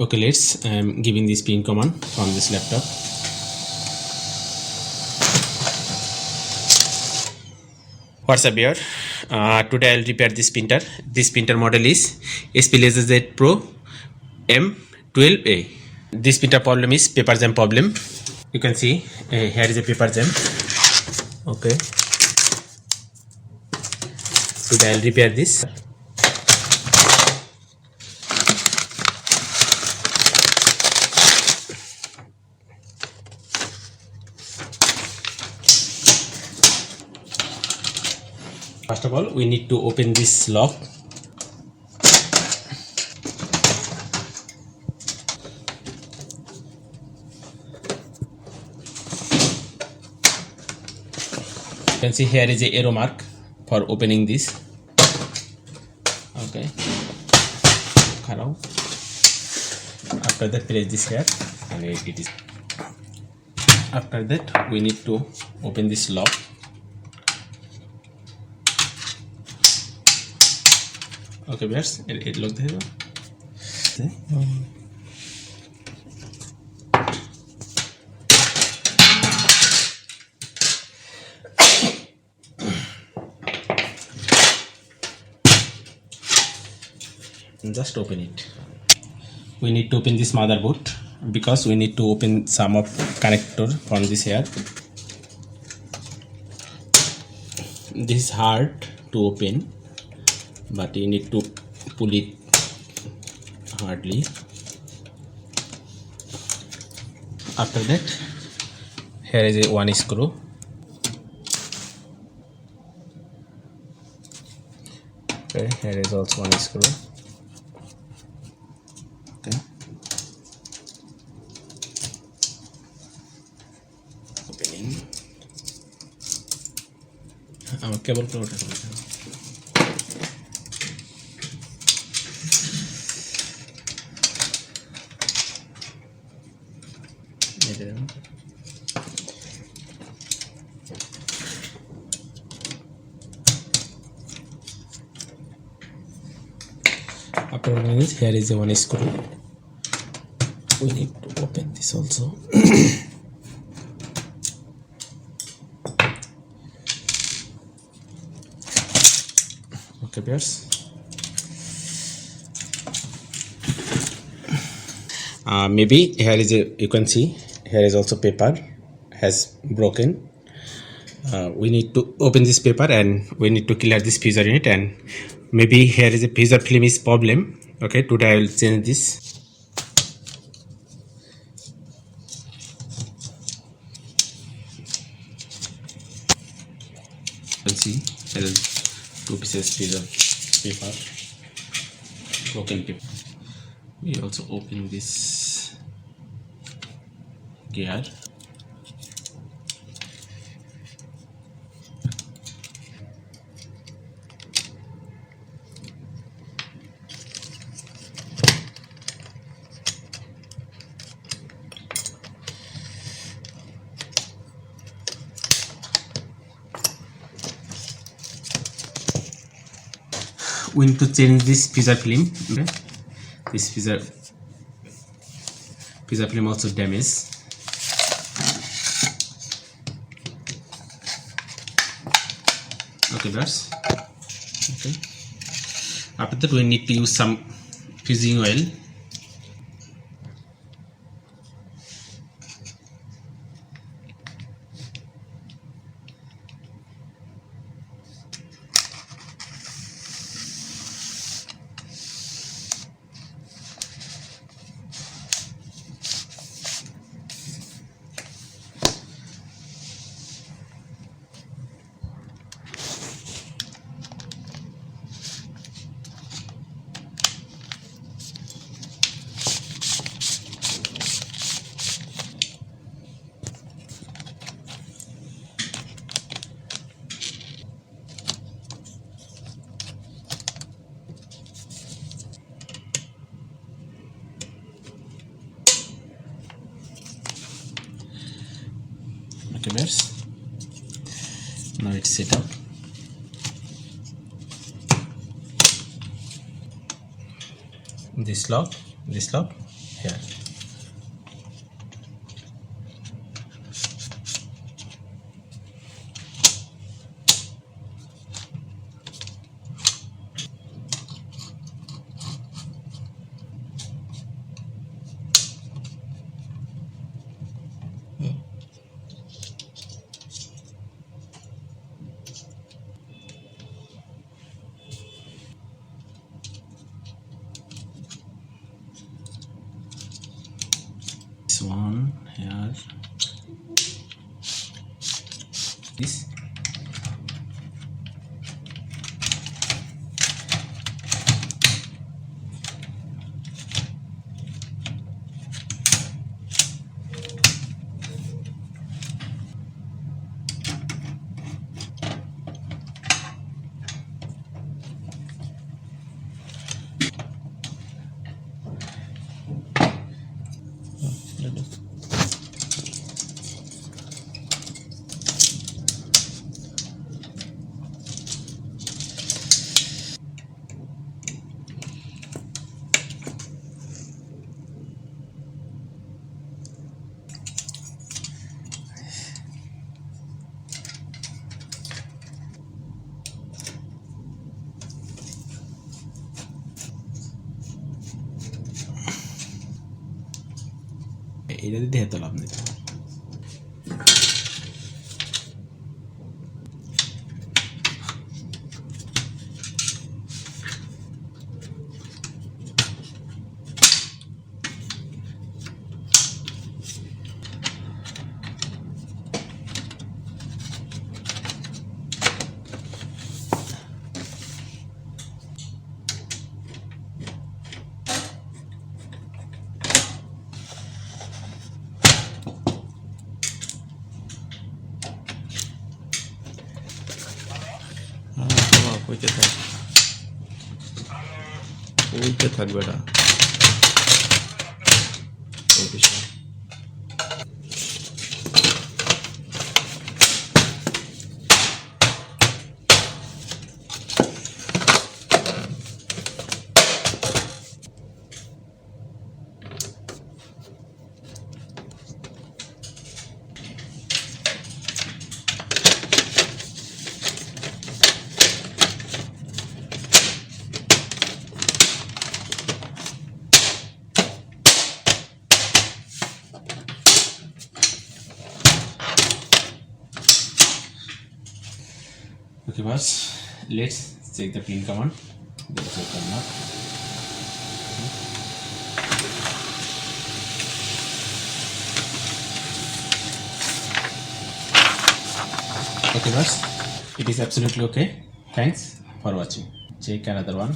Okay, let's giving this pin command from this laptop. What's up here? Today I'll repair this printer. This printer model is SP laserjet Pro m12a. This printer problem is paper jam problem. You can see here is a paper jam. Okay, today I'll repair this. First of all, we need to open this lock. You can see here is a arrow mark for opening this. Okay. After that, place this here and it is. After that, we need to open this lock. Okay, viewers, it look there. Just open it. We need to open this motherboard because we need to open some of connector from this here. This is hard to open, but you need to pull it hardly. After that, here is a one screw. Okay, here is also one screw. Okay, opening. Cable plug. After opening this, here is a one screw. We need to open this also. Okay, viewers. Maybe here is a, you can see here is also paper has broken. We need to open this paper and we need to clear this fusor in it, and maybe here is a fusor film is problem. Okay, today I will change this. You can see there is two pieces fusor paper, broken paper. We also open this gear. We need to change this fusor film. Okay, this fusor film also damaged. Okay, that's okay. After that, we need to use some fusing oil. Okay, viewers, now it's set up. this lock here. This one here, this এটা দিতে হেতো লাভ নেই। ওইটা থাকবে না। Okay, boss. Let's check the pin command. Let's check or not. Okay, boss. It is absolutely okay. Thanks for watching. Check another one.